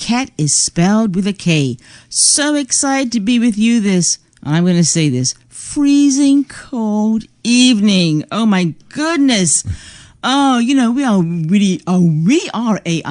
cat is spelled with a K. So excited to be with you I'm going to say this, freezing cold evening. Oh my goodness. Oh,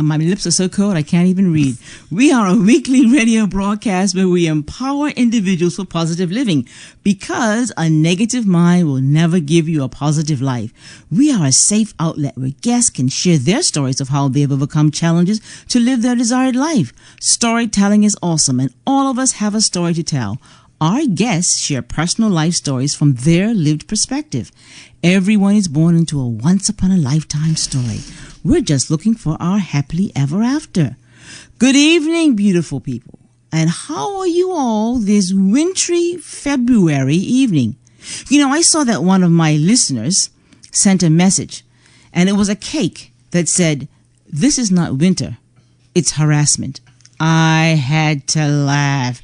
my lips are so cold I can't even read. We are a weekly radio broadcast where we empower individuals for positive living, because a negative mind will never give you a positive life. We are a safe outlet where guests can share their stories of how they've overcome challenges to live their desired life. Storytelling is awesome, and all of us have a story to tell. Our guests share personal life stories from their lived perspective. Everyone is born into a once-upon-a-lifetime story. We're just looking for our happily ever after. Good evening, beautiful people. And how are you all this wintry February evening? I saw that one of my listeners sent a message, and it was a cake that said, "This is not winter, it's harassment." I had to laugh.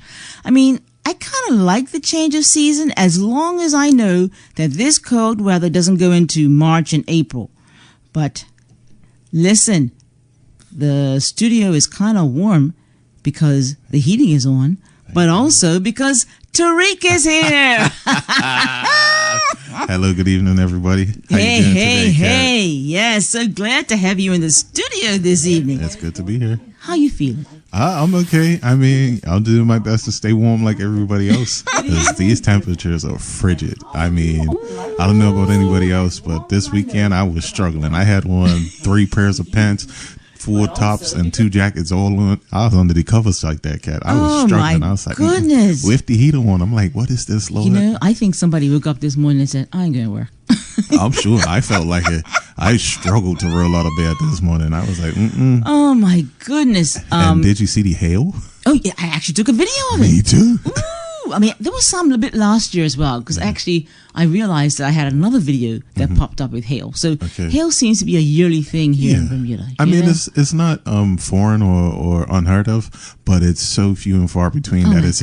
I kind of like the change of season as long as I know that this cold weather doesn't go into March and April. But listen, the studio is kind of warm because the heating is on, but also because Tariq is here. Hello, good evening, everybody. How you doing today, hey. Yes, so glad to have you in the studio this evening. It's good to be here. How you feeling? I'm okay. I'll do my best to stay warm like everybody else, because these temperatures are frigid. I don't know about anybody else, but this weekend I was struggling. I had on 3 pairs of pants, 4 tops, and 2 jackets all on. I was under the covers like that, cat. I was struggling. I was like, goodness. With the heater on, I'm like, what is this, Lord? I think somebody woke up this morning and said, I ain't going to work. I'm sure. I felt like it. I struggled to roll out of bed this morning. I was like, Oh, my goodness. And did you see the hail? Oh, yeah. I actually took a video of it. Me too. Ooh, there was some a bit last year as well, because actually I realized that I had another video that popped up with hail. So hail seems to be a yearly thing here in Bermuda. It's not foreign or unheard of, but it's so few and far between that it's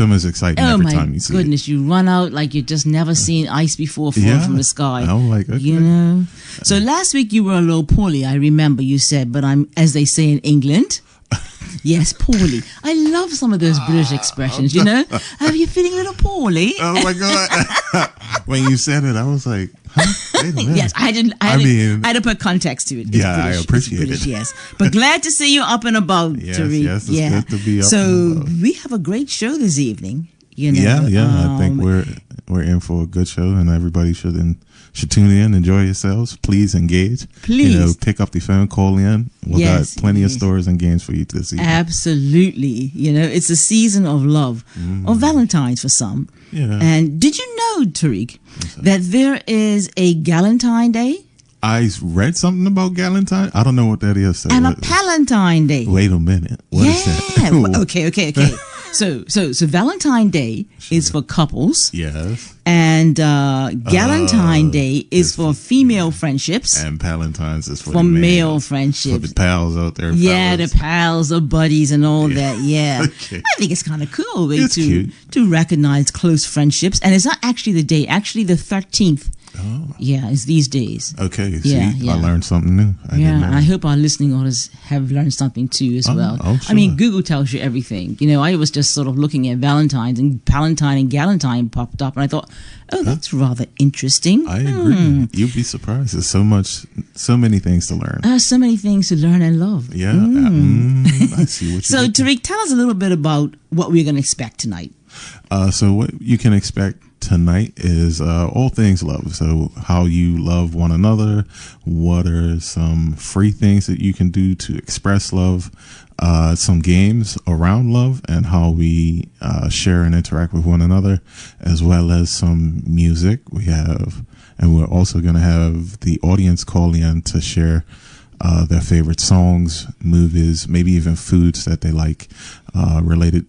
almost exciting every time you see it. Oh my goodness, you run out like you've just never seen ice before fall from the sky. I'm like, okay. So last week you were a little poorly, I remember you said, but I'm, as they say in England, yes, poorly. I love some of those British expressions, Are you feeling a little poorly? Oh my God. When you said it, I was like, huh? Wait a minute. Yes, I had to put context to it. It's British, I appreciate it. Yes. But glad to see you up and about, Tariq. Yes, it's good to be up and about. So we have a great show this evening. I think we're in for a good show, and everybody should tune in, enjoy yourselves. Please engage. Please. Pick up the phone, call in. We've got plenty of stories and games for you this evening. Absolutely. It's a season of love, or Valentine's for some. Yeah. And did you know, Tariq, that there is a Galentine Day? I read something about Galentine. I don't know what that is. And a Palentine Day. Wait a minute. What is that? Okay. So Valentine Day is for couples. Yes. And Galentine Day is for female friendships. And Palentine's is for male friendships. For the pals out there. Yeah, the pals, the buddies and all that. Yeah. Okay. I think it's kind of cool way to recognize close friendships. And it's not actually the day, actually the 13th. Oh. Yeah, it's these days. Okay, see, I learned something new. I hope our listening audience have learned something too as well. Oh, sure. Google tells you everything. I was just sort of looking at Valentine's, and Palentine and Galentine popped up, and I thought, that's rather interesting. I agree. You'd be surprised. There's so many things to learn. So many things to learn and love. Yeah. I see what you So, Tariq, tell us a little bit about what we're going to expect tonight. So what you can expect tonight is all things love. So how you love one another, what are some free things that you can do to express love, some games around love and how we share and interact with one another, as well as some music. And we're also going to have the audience call in to share their favorite songs, movies, maybe even foods that they like related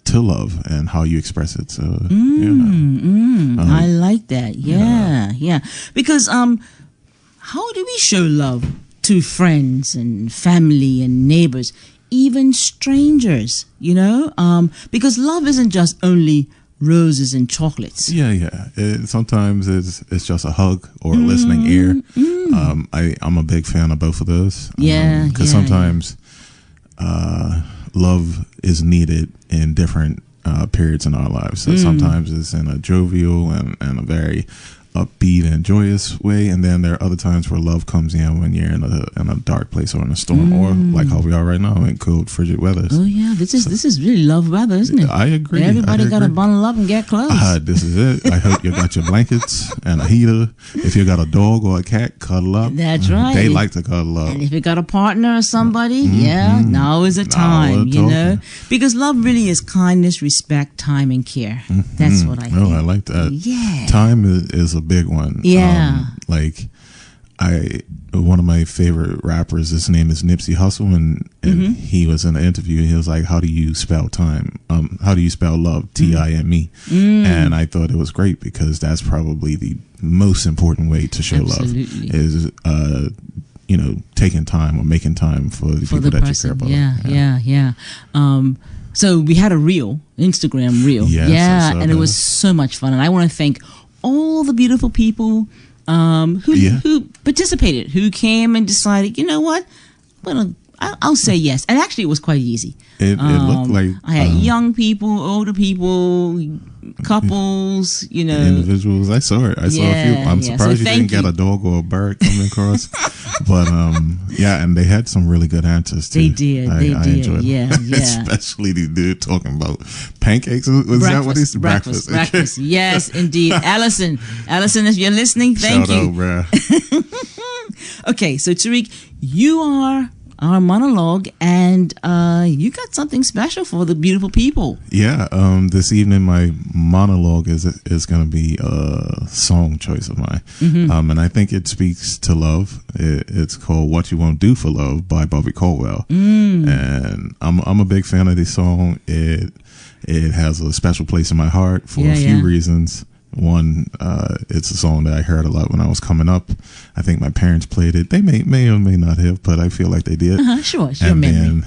to love and how you express it. So I like that. Yeah. Because how do we show love to friends and family and neighbors, even strangers? Because love isn't just only roses and chocolates. Sometimes it's just a hug or a listening ear. I'm a big fan of both of those. Because sometimes love is needed in different periods in our lives. So sometimes it's in a jovial and a very upbeat and joyous way, and then there are other times where love comes in when you're in a dark place or in a storm, or like how we are right now in cold, frigid weather. Oh yeah, this is really love weather, isn't it? I agree. Everybody got to bundle up and get close. This is it. I hope you got your blankets and a heater. If you got a dog or a cat, cuddle up. That's right. They like to cuddle up. And if you got a partner or somebody, now is the time, you know, because love really is kindness, respect, time, and care. That's what I think. Oh, I like that. Yeah, time is a big one. Yeah. One of my favorite rappers, his name is Nipsey Hussle, and he was in an interview, and he was like, how do you spell time? How do you spell love? Time. And I thought it was great because that's probably the most important way to show Absolutely. love is taking time or making time for the people that you care about. Yeah. So we had a Instagram reel. Yes, and it was so much fun. And I want to thank all the beautiful people who participated, who came and decided, you know what, I'll say yes. And actually, it was quite easy. It looked like I had young people, older people, couples, individuals. I saw it. I saw a few. I'm surprised you didn't get a dog or a bird coming across. But and they had some really good answers too. They did. I enjoyed them. Yeah. Especially the dude talking about pancakes. Was that what he's breakfast? Yes, indeed. Allison, if you're listening, thank you. Shout out, bruh. Okay, so Tariq, you are our monologue, and you got something special for the beautiful people. Yeah, this evening my monologue is going to be a song choice of mine, and I think it speaks to love. It's called "What You Won't Do for Love" by Bobby Caldwell, and I'm a big fan of this song. It has a special place in my heart for a few reasons. One, it's a song that I heard a lot when I was coming up. I think my parents played it. They may or may not have, but I feel like they did. Sure. And then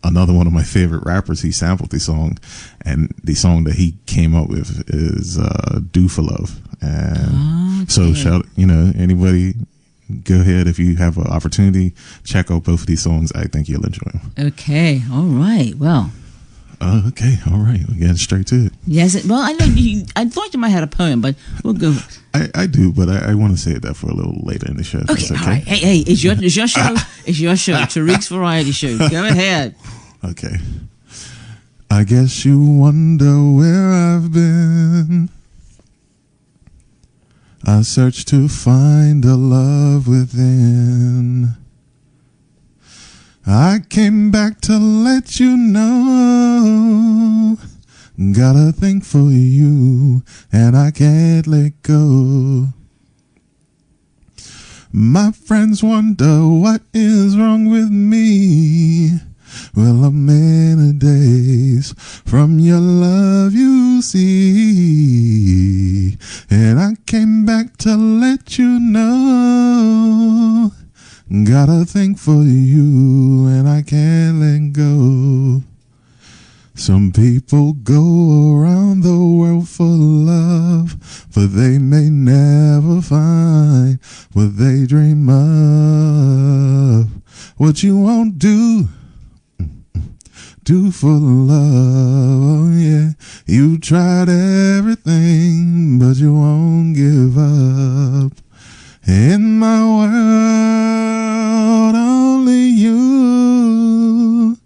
another one of my favorite rappers, he sampled the song, and the song that he came up with is "Do for Love." And so anybody, go ahead if you have an opportunity, check out both of these songs. I think you'll enjoy them. Okay, all right. Well. Okay, all right. We're getting straight to it. Yes, well, I know I thought you might have a poem, but we'll go. I do, but I want to save that for a little later in the show. Okay, all right. Hey, it's your show. It's your show. Tariq's Variety Show. Go ahead. Okay. I guess you wonder where I've been. I searched to find a love within. I came back to let you know. Got a thing for you, and I can't let go. My friends wonder what is wrong with me. Well, I'm many days from your love, you see. And I came back to let you know. Got a thing for you, and I can't let go. Some people go around the world for love, but they may never find what they dream of. What you won't do for love, oh yeah. You tried everything, but you won't give up. In my world, only you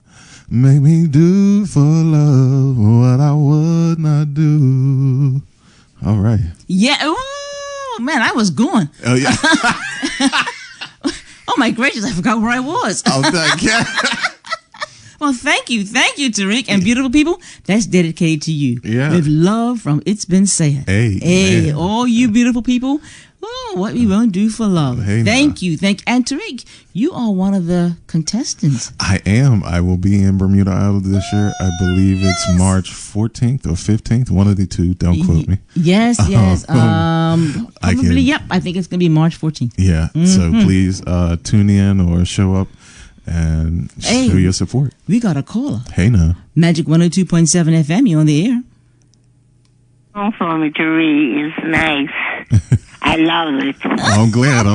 make me do for love what I would not do. All right. Yeah. Oh, man, I was going. Oh, yeah. Oh, my gracious, I forgot where I was. Oh, thank you. Well, thank you, Tariq, and beautiful people. That's dedicated to you. Yeah. With love from It's Been Said. Hey, all you beautiful people. Oh, what we won't do for love. Hey, thank you. And Tariq, you are one of the contestants. I am. I will be in Bermuda Island this year. I believe it's March 14th or 15th. One of the two. Don't quote me. Yes. Probably, yep. I think it's going to be March 14th. Yeah. So please tune in or show up and show your support. We got a caller. Hey, now. Magic 102.7 FM. You on the air. Song for me to read is nice. I I love it. I'm glad.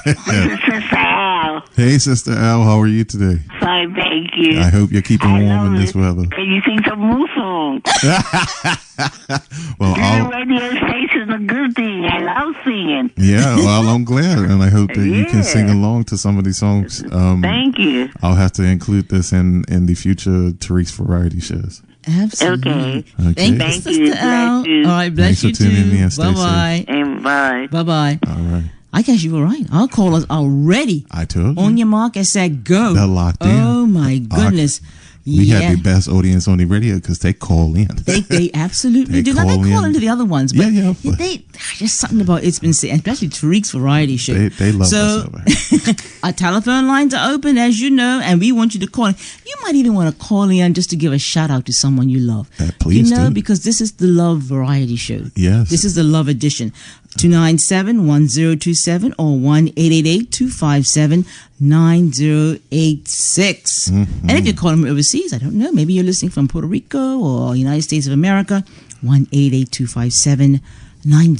This is Sister Al. Hey, Sister Al, how are you today? Fine, thank you. I hope you're keeping I warm love in this it. weather. Can you sing some moose songs? Well, Your radio station's a good thing. I love singing. yeah, well, I'm glad, and I hope that you can Yeah. sing along to some of these songs. Thank you. I'll have to include this in the future Tariq's variety shows. Absolutely. Okay. Okay. Thank you, Thank Sister you. Al. Bless you. All right, bless Thanks for you tuning too. in. Stay Bye-bye. And bye. Bye-bye. All right. I guess you were right. Our callers are ready. I told you. On your mark and said go. They're locked in. Oh, my goodness. We had the best audience on the radio because they call in. They absolutely They do. Now, they call call in. into the other ones, but Yeah, but- they just something about It's Been Said, especially Tariq's variety show. They love us So over here. our telephone lines are open, as you know, and we want you to call in. You might even want to call in just to give a shout out to someone you love. Please you know, do. because this is the Love Variety Show. Yes. This is the Love Edition. 297-1027 or 1-888-257-9086. And if you're calling from overseas, I don't know, maybe you're listening from Puerto Rico or United States of America,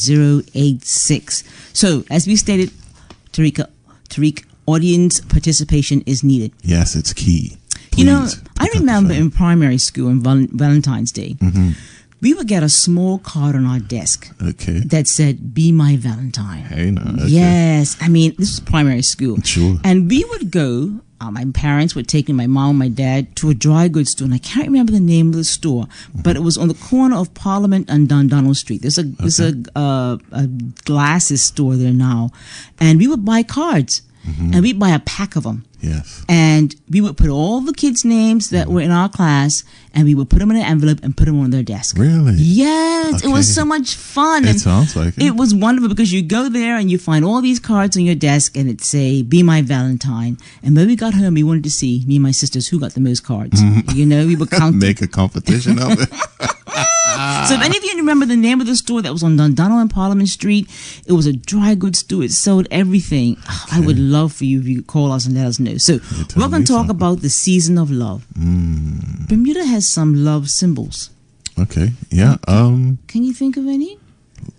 1-888-257-9086. So, as we stated, Tariq, audience participation is needed. Yes, it's key. You know, Please I pick up the remember phone. in primary school on Valentine's Day, we would get a small card on our desk Okay. that said, "Be my Valentine." Hey, no. Okay. Yes. I mean, this was primary school. Sure. And we would go, my parents would take me, my mom and my dad, to a dry goods store. And I can't remember the name of the store, but it was on the corner of Parliament and Dundonald Street. There's a glasses store there now. And we would buy cards. And we'd buy a pack of them. Yes. And we would put all the kids' names that were in our class, and we would put them in an envelope and put them on their desk. Really? Yes, it was Okay. so much fun. It And sounds like it. it was wonderful because you go there and you find all these cards on your desk, and it say "Be my Valentine." And when we got home, we wanted to see, me and my sisters, who got the most cards. You know, we would count. Make a competition of it. So if any of you remember the name of the store that was on Dundonald and Parliament Street, it was a dry goods store. It sold everything. I would love for you if you could call us and let us know. So tell we're going me to talk something. about the season of love. Bermuda has some love symbols. Okay. Yeah. Can you think of any?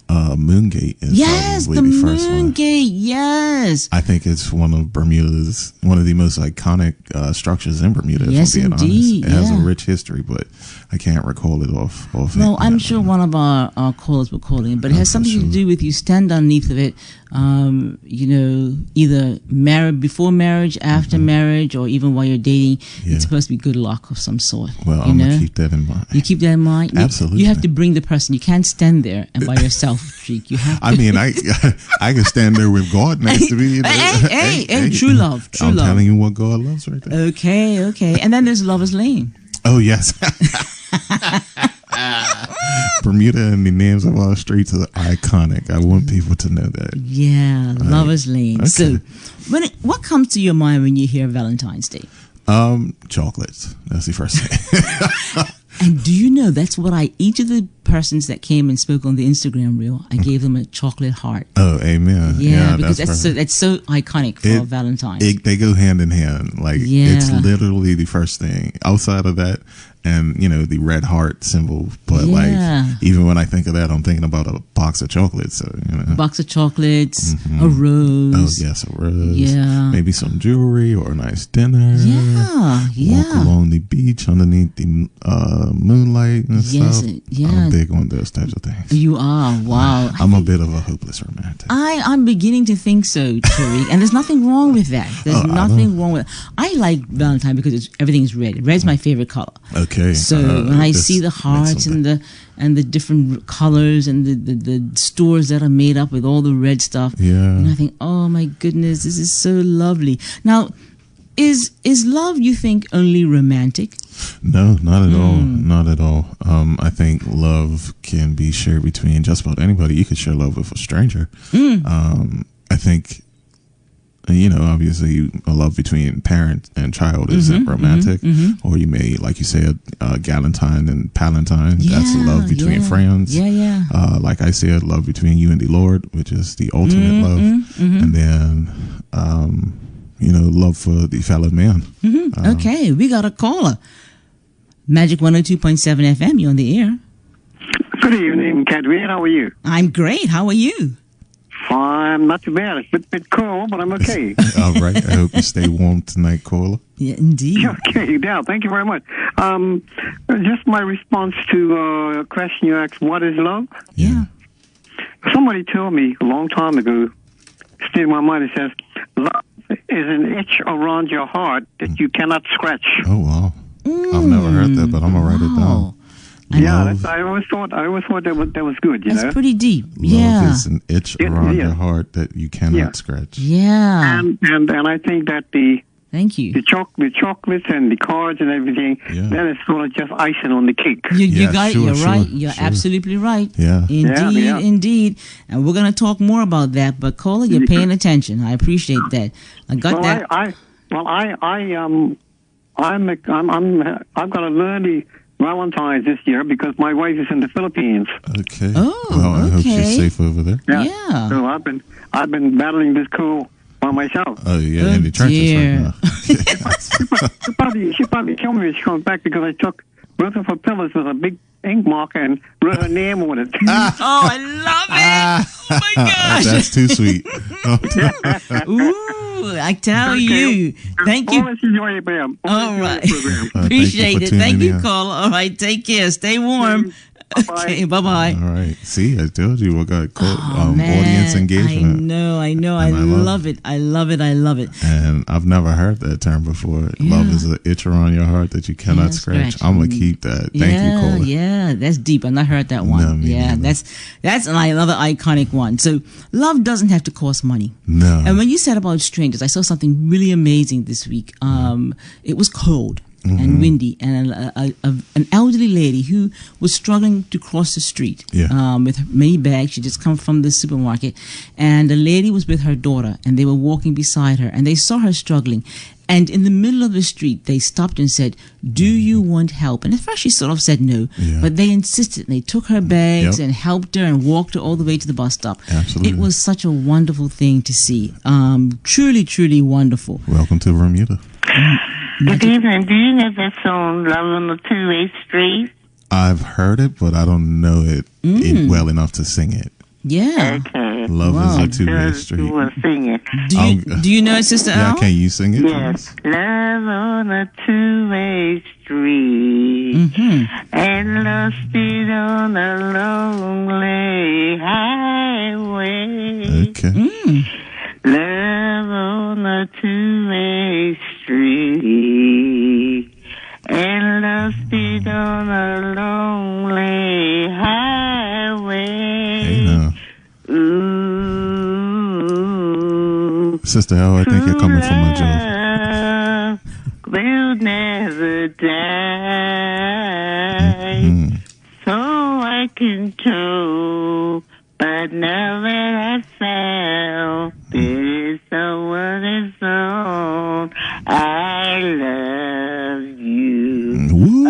Moongate is Yes, the probably the first Moon one. Gate. Yes. I think it's one of Bermuda's, one of the most iconic structures in Bermuda. Yes, if I'm being indeed, honest. It has a yeah. rich history, but I can't recall it off. Well, I'm sure one of our callers will call in, but it has something to do with you stand underneath of it, you know, either married before marriage, after marriage, or even while you're dating. Yeah. It's supposed to be good luck of some sort. Well, you I'm know? gonna keep that in mind. You keep that in mind. Absolutely. You have to bring the person. You can't stand there and by yourself, Sheik. You have to. I mean, I can stand there with God next to me. You know? Hey, true love, true I'm love. telling you what God loves right there. Okay. And then there's Lover's Lane. Oh yes. Bermuda and the names of our streets are iconic. I want people to know that. Yeah, Lover's Lane. Okay. So, what comes to your mind when you hear Valentine's Day? Chocolates. That's the first thing. And do you know that's what each of the persons that came and spoke on the Instagram reel, I gave them a chocolate heart. Oh, amen. Yeah, because perfect. that's so iconic for Valentine's. They go hand in hand. Like it's literally the first thing. Outside of that, and you know the red heart symbol. But like even when I think of that, I'm thinking about a box of chocolates. So you know, box of chocolates, a rose. Oh yes, a rose. Yeah, maybe some jewelry or a nice dinner. Yeah. Walk along the beach underneath the moonlight and stuff. Yeah. I'm big on those types of things. You are. Wow. I'm a bit of a hopeless romantic. I'm beginning to think so, Tariq, and there's nothing wrong with that. There's nothing wrong with it. I like Valentine because everything's red. Red's my favorite color. Okay. So when I see the hearts and the different colors and the stores that are made up with all the red stuff, and I think, oh my goodness, this is so lovely. Now, is love, you think, only romantic? No, not at all. Not at all. I think love can be shared between just about anybody. You could share love with a stranger. I think, you know, obviously a love between parent and child isn't romantic. Or you may, like you say, a galentine and palantine. That's love between friends. Like I said, love between you and the Lord, which is the ultimate love. And then, you know, love for the fellow man. Okay, we got a caller. Magic 102.7 FM, you're on the air. Good evening, Cadwin. How are you? I'm great. How are you? Fine, not too bad. It's a bit cold, but I'm okay. All right. I hope you stay warm tonight, caller. Yeah, indeed. Okay, yeah, thank you very much. Just my response to a question you asked, what is love? Yeah. Somebody told me a long time ago, stayed in my mind, it says, love is an itch around your heart that you cannot scratch. Oh, wow. I've never heard that, but I'm going to write it down. Yeah, Love, I always thought that was good, you know? That's pretty deep. love Yeah. is an itch around your heart that you cannot Yeah. scratch. Yeah. And I think that the Thank you. chocolates and the cards and everything, Yeah. that is sort of just icing on the cake. You Yeah, got it. sure, You're sure, right. You're sure. absolutely right. Yeah. Indeed, Yeah. indeed. And we're going to talk more about that. But caller, you're paying attention. I appreciate that. I got that. I've got to learn the Valentine's this year because my wife is in the Philippines. Okay. Oh, well, I hope okay. she's safe over there. Yeah. So I've been battling this cold by myself. Oh, yeah, Oh, in the trenches dear. right now. She probably told me when she comes back because I took both of her pillows with a big ink marker and wrote her name on it. Oh, I love it. Oh, my gosh. That's too sweet. Ooh, I tell you. Thank you. Always enjoy it, ma'am. All right. Thank Appreciate you for it. Thank tuning you, in. caller. All right. Take care. Stay warm. Bye-bye. Okay. Bye-bye. All right. See, I told you we got Oh, man. audience engagement. I know. I And I love it. I love it. And I've never heard that term before. Yeah. Love is an itch around your heart that you cannot Cannot scratch. scratch. I'm going to keep that. Thank you, caller. Yeah, that's deep. I've not heard that one. No, me Yeah, neither. that's another iconic one. So love doesn't have to cost money. No. And when you said about strangers, I saw something really amazing this week. It was cold and windy, and an elderly lady who was struggling to cross the street with many bags. She just come from the supermarket, and the lady was with her daughter, and they were walking beside her, and they saw her struggling. And in the middle of the street, they stopped and said, "Do you want help?" And at first she sort of said no, but they insisted. And they took her bags and helped her and walked her all the way to the bus stop. Absolutely. It was such a wonderful thing to see. Truly, truly wonderful. Welcome to Bermuda. Good evening. Do you know that song, Love on the Two-Way Street? I've heard it, but I don't know it well enough to sing it. Yeah. Okay. Love Wow. is a two-way You street. will sing it. Do you know it, Sister Yeah, Al? can you sing it? Yes. Love on a two-way street and lost it on a lonely highway. Okay. Love on a two-way street and lost it on a lonely highway. Hey, now. Ooh. Sister L, I think you're coming from my jaw. Love will never die. So I can tell, but now that I found there's someone is on, I love you. Woo.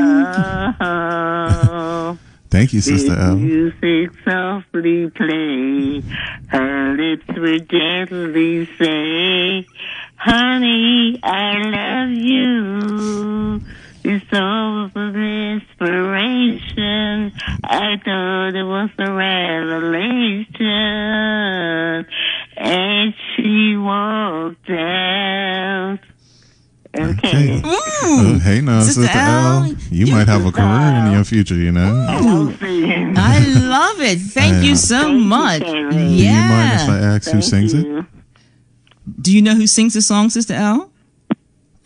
Oh, Thank you, Sister the L. music softly play, her lips will gently say, honey, I love you. It's all of inspiration. I thought it was a revelation. And she walked out. Okay. Oh, hey, now, Sister Sister L, L. You might have a career in your future, you know. I love it. Thank you so much. Do you mind if Yeah. I ask who sings it? Do you know who sings the song, Sister Al?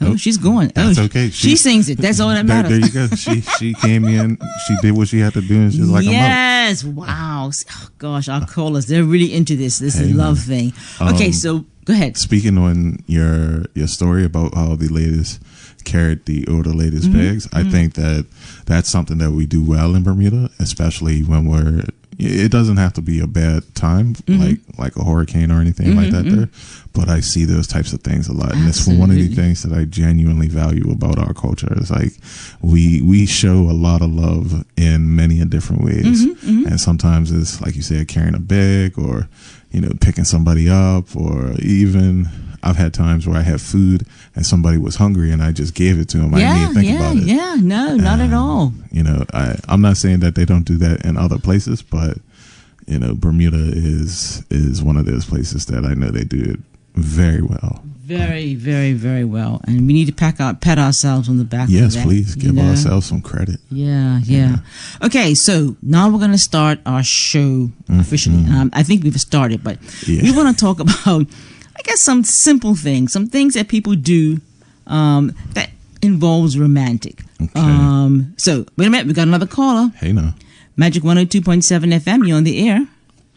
Oh, she's going. That's oh, okay. She sings it. That's all that There matters. you go. She came in. She did what she had to do, and she's like, yes. Wow. Oh, gosh, our callers, they're really into this Hey, love thing. Okay, so go ahead. Speaking on your story about how the ladies carried the older ladies' bags, I think that's something that we do well in Bermuda, especially when we're. It doesn't have to be a bad time, like a hurricane or anything like that there, but I see those types of things a lot. And it's one of the things that I genuinely value about our culture. Is like we show a lot of love in many different ways. And sometimes it's like you said, carrying a bag, or picking somebody up, or even I've had times where I had food and somebody was hungry and I just gave it to them. I didn't even think about it. Yeah, no, not at all. I'm not saying that they don't do that in other places, but Bermuda is one of those places that I know they do it very well. Very, very, very well. And we need to pat ourselves on the back. Yes, for that, please give ourselves some credit. Yeah. Okay, so now we're going to start our show officially. I think we've started, but we want to talk about, I guess, some simple things, some things that people do that involves romantic. Okay. So wait a minute, we got another caller. Hey, now. Magic 102.7 FM, you're on the air.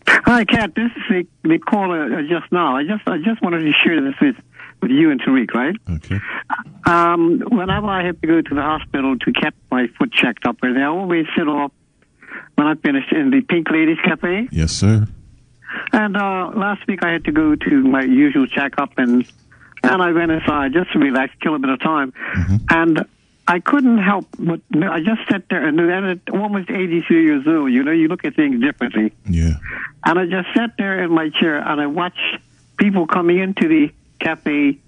Hi, Kat. This is the caller just now. I just wanted to share this with you and Tariq, right? Okay. Whenever I have to go to the hospital to get my foot checked up, and I always sit off when I finish in the Pink Ladies Cafe. Yes, sir. And last week I had to go to my usual checkup, and I went inside just to relax, kill a bit of time. And I couldn't help but I just sat there, and at almost 83 years old, you look at things differently. Yeah. And I just sat there in my chair, and I watched people coming into the cafe,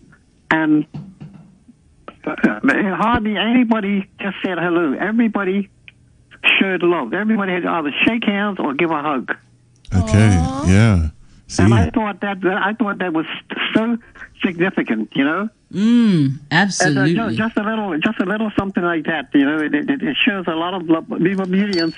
and hardly anybody just said hello. Everybody showed love. Everybody had to either shake hands or give a hug. Okay. Aww. Yeah. See? And I thought that was so significant, Absolutely. And, just a little something like that. It shows a lot of love. We Bermudians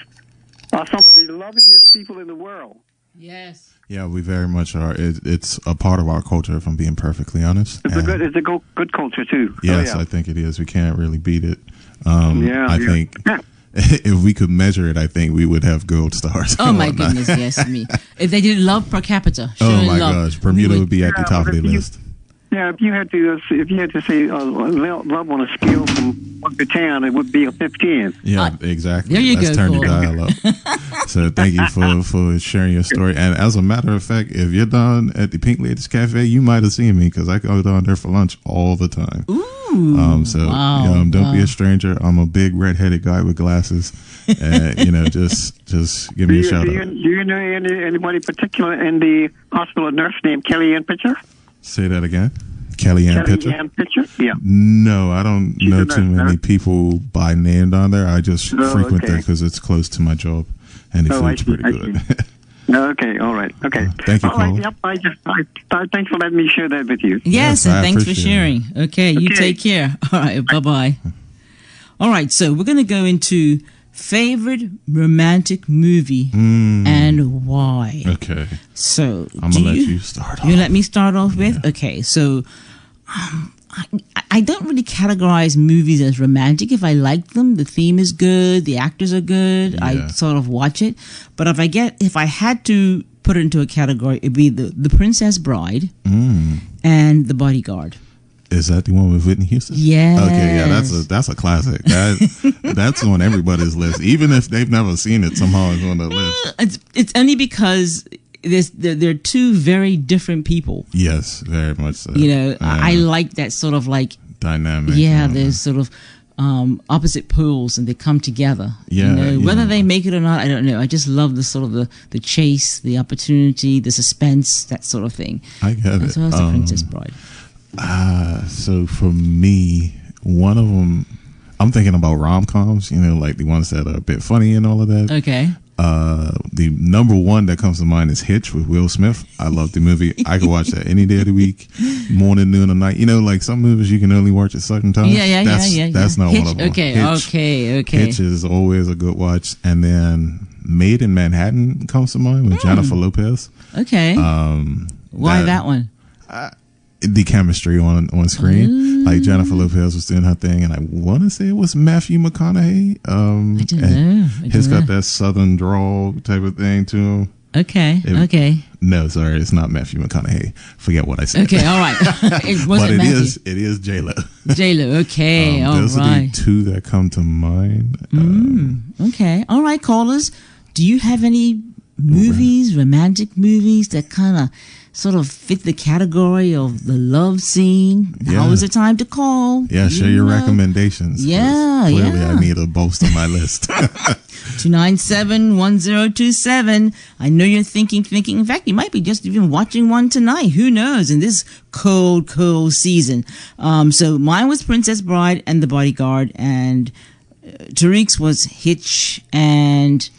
are some of the lovingest people in the world. Yes. Yeah, we very much are. It's a part of our culture, if I'm being perfectly honest. It's a good culture too. Yes, Oh, yeah. I think it is. We can't really beat it. I think if we could measure it, I think we would have gold stars. Oh my goodness, yes, me. If they did love per capita, oh my gosh, Bermuda would be at the top of the list. Yeah, if you had to say love on a scale from 1 to 10, it would be a 15. Yeah, exactly. There you Let's go, turn Cole. the dial up. So thank you for sharing your story. And as a matter of fact, if you're down at the Pink Ladies Cafe, you might have seen me because I go down there for lunch all the time. Ooh. Don't be a stranger. I'm a big red-headed guy with glasses. And just give me a shout out. Do you know anybody particular in the hospital nurse named Kellyanne Pitcher? Say that again. Kellyanne Pitcher? Kellyanne Pitcher? Yeah. No, I don't know too many people by name down there. I just frequent there okay. because it's close to my job, and the food's pretty good. Okay, all right. Okay. Thank you, all right, Paul. yep, thanks for letting me share that with you. Yes, I and thanks for appreciate sharing. Okay, you Okay. take care. All right, bye-bye. All right, so we're going to go into favorite romantic movie and why. Okay. So, I'm going to let you start off. You let me start off with? Okay, so I don't really categorize movies as romantic. If I like them, the theme is good, the actors are good, I sort of watch it. But if I had to put it into a category, it'd be the Princess Bride and The Bodyguard. Is that the one with Whitney Houston? Yes. Okay, yeah, that's a classic. That's on everybody's list. Even if they've never seen it, somehow it's on the list. It's only because they're two very different people. Yes, very much so. I like that sort of like dynamic. Yeah, there's sort of opposite poles and they come together. Yeah, whether they make it or not, I don't know. I just love the sort of the chase, the opportunity, the suspense, that sort of thing. I get it. As well as the Princess Bride. So for me, one of them, I'm thinking about rom-coms, like the ones that are a bit funny and all of that. Okay. The number one that comes to mind is Hitch with Will Smith. I love the movie. I could watch that any day of the week, morning, noon, or night. Like some movies you can only watch at certain times. Yeah. That's not Hitch, one of them. Okay. Hitch is always a good watch. And then Made in Manhattan comes to mind with Jennifer Lopez. Okay. Why that one? The chemistry on screen, like Jennifer Lopez was doing her thing, and I want to say it was Matthew McConaughey. I don't know. He's got that southern drawl type of thing to him. Okay. No, sorry, it's not Matthew McConaughey. Forget what I said. Okay, all right. It is J-Lo. J-Lo. Okay, all those right. are the two that come to mind. Okay, all right, callers. Do you have any movies, romantic movies that kind of sort of fit the category of the love scene? Now is the time to call. Yeah, share your recommendations. Clearly, I need a bolster my list. 297-1027. I know you're thinking. In fact, you might be just even watching one tonight. Who knows? In this cold season. So mine was Princess Bride and The Bodyguard, and Tariq's was Hitch and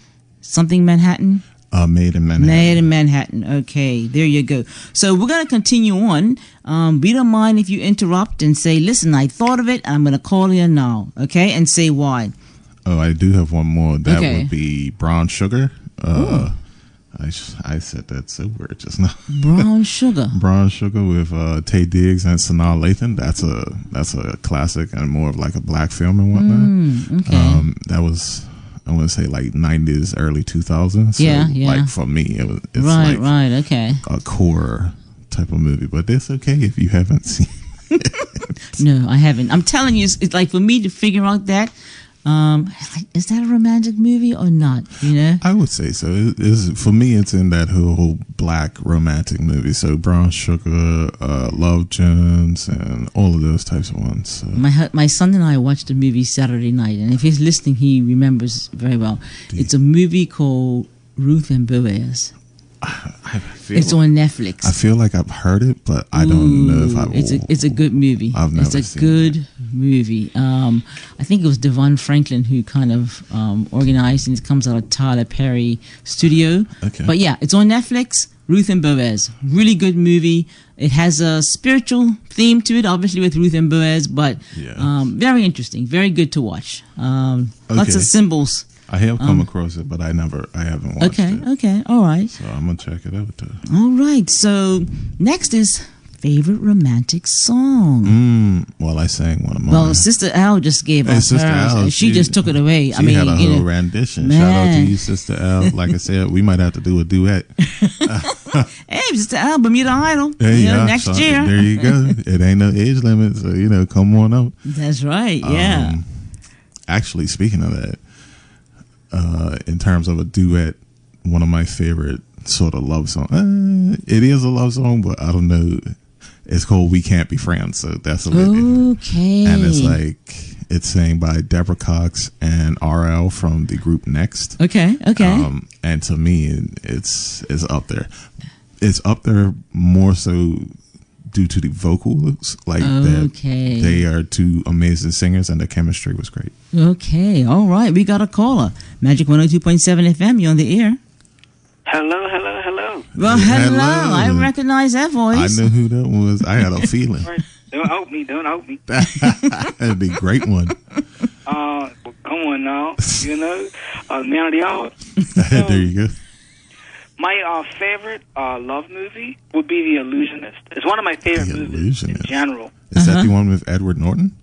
something Manhattan. Made in Manhattan. Made in Manhattan. Okay, there you go. So we're going to continue on. We don't mind if you interrupt and say, listen, I thought of it. I'm going to call you now. Okay, and say why. Oh, I do have one more. That Okay. would be Brown Sugar. I said that so weird just now. Brown Sugar. Brown Sugar with Taye Diggs and Sanaa Lathan. That's a classic and more of like a black film and whatnot. Okay. That was, I want to say, like 90s, early 2000s. So Yeah. like for me, it's Right, like okay. a core type of movie. But it's okay if you haven't seen it. No, I haven't. I'm telling you, it's like for me to figure out that, like, is that a romantic movie or not? You know? I would say so. For me, it's in that whole black romantic movie. So Brown Sugar, Love Jones, and all of those types of ones. So. My son and I watched a movie Saturday night, and if he's listening, he remembers very well. It's a movie called Ruth and Boaz. It's on Netflix. I feel like I've heard it, but I don't know if I will. It's a good movie. I've never It's a seen good movie. I think it was Devon Franklin who kind of organized, and it comes out of Tyler Perry Studio. Okay. But yeah, it's on Netflix. Ruth and Boaz, really good movie. It has a spiritual theme to it, obviously with Ruth and Boaz, but very interesting, very good to watch. Lots of symbols. I have come across it, but I haven't watched it. Okay, all right. So I'm gonna check it out too. All right. So next is favorite romantic song. Well, I sang one of mine. Well, Sister Al just gave us Sister hers. Al, She just took it away. She had a whole rendition. Man. Shout out to you, Sister Al. Like I said, we might have to do a duet. Hey, Sister Al, Bermuda Idol. There Next year. There you go. It ain't no age limit, so come on out. That's right. Yeah. Actually, speaking of that, in terms of a duet, one of my favorite sort of love songs. It is a love song, but I don't know. It's called "We Can't Be Friends," so that's a little. Okay. And it's sang by Deborah Cox and RL from the group Next. Okay. And to me, it's up there. It's up there more so due to the vocals, that they are two amazing singers and the chemistry was great. Okay, all right. We got a caller. Magic 102.7 FM, you're on the air. Hello. Well, hello. I recognize that voice. I know who that was. I had a feeling. Don't out me. That'd be a great one. Come on now. Man of the hour. There you go. My favorite love movie would be The Illusionist. It's one of my favorite movies in general. Is that the one with Edward Norton?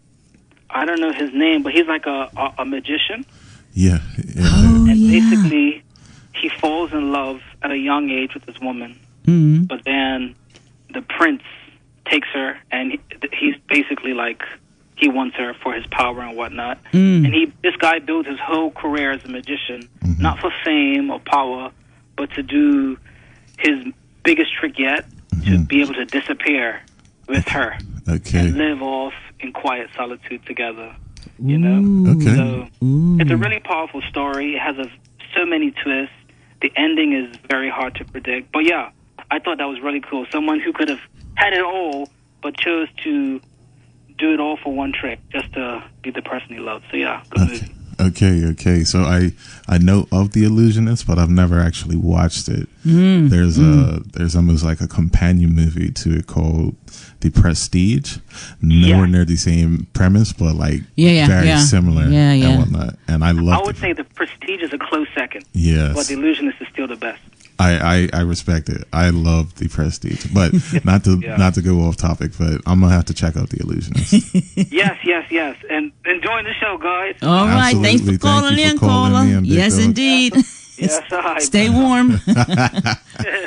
I don't know his name, but he's like a magician. Yeah. Oh, and basically, he falls in love at a young age with this woman. Mm-hmm. But then the prince takes her, and he's basically like, he wants her for his power and whatnot. And this guy builds his whole career as a magician, not for fame or power, but to do his biggest trick yet, to be able to disappear with her and live off in quiet solitude together. So it's a really powerful story. It has so many twists. The ending is very hard to predict. But yeah, I thought that was really cool. Someone who could have had it all, but chose to do it all for one trick, just to be the person he loved. So yeah, good movie. Okay. So I know of The Illusionist, but I've never actually watched it. There's almost like a companion movie to it called The Prestige. Nowhere near the same premise, but very similar and whatnot. And I would say The Prestige is a close second. Yes. But The Illusionist is still the best. I respect it. I love The Prestige, but not to go off topic, but I'm gonna have to check out The Illusionist. yes, and enjoying the show, guys. All right, thanks for calling in, caller. Yes, indeed. Yes, hi. Stay warm.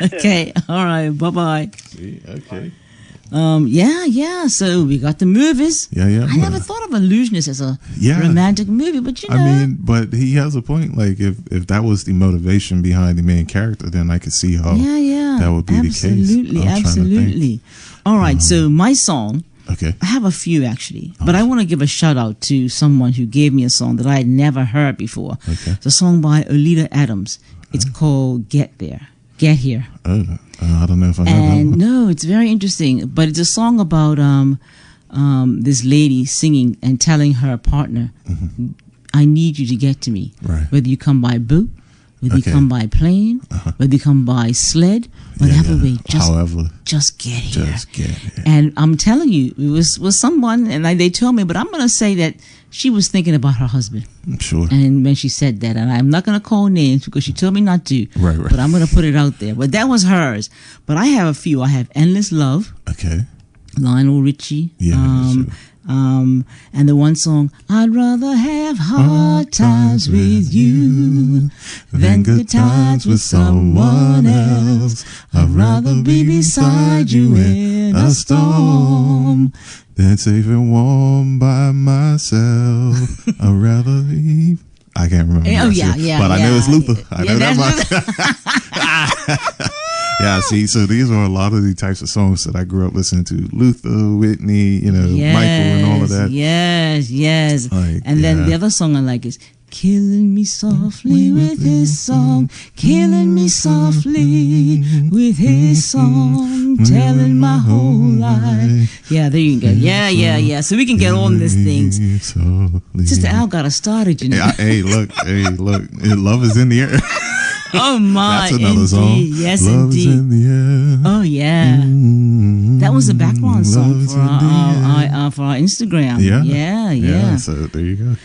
Okay, all right, bye. Okay. Yeah. So we got the movies. Yeah. I never thought of Illusionist as a romantic movie, but I mean, but he has a point. Like if that was the motivation behind the main character, then I could see how that would be the case. Absolutely. All right. So my song. Okay. I have a few actually, but I want to give a shout out to someone who gave me a song that I had never heard before. Okay. It's a song by Olita Adams. It's called Get Here. I don't know if I know that one. No, it's very interesting. But it's a song about this lady singing and telling her partner, "I need you to get to me, Right. whether you come by boat whether you come by plane, whether you come by sled, whatever way, just get here. Just get here. And I'm telling you, it was someone, and they told me, but I'm going to say that she was thinking about her husband. Sure. And when she said that, and I'm not going to call names because she told me not to. Right. But I'm going to put it out there. But that was hers. But I have a few. I have Endless Love. Okay. Lionel Richie. Yeah. Sure. And the one song, I'd rather have hard times with you than good times with someone else. I'd rather be beside you in a storm than safe and warm by myself. I'd rather leave. I can't remember. Oh, yeah. But I know it's Luther. I know that much. Luther. Yeah, see, so these are a lot of the types of songs that I grew up listening to. Luther, Whitney, Michael and all of that. Yes. Like, and then the other song I like is Killing Me Softly with His Song, Killing Me Softly with His Song, telling my whole life. Yeah, there you go. Yeah. So we can get on these things. Sister Al got us started, Yeah, hey, look. Love is in the air. Oh my! That's another song. Yes, Love indeed. is in the air. Oh yeah, that was a background song for our Instagram. Yeah. So there you go.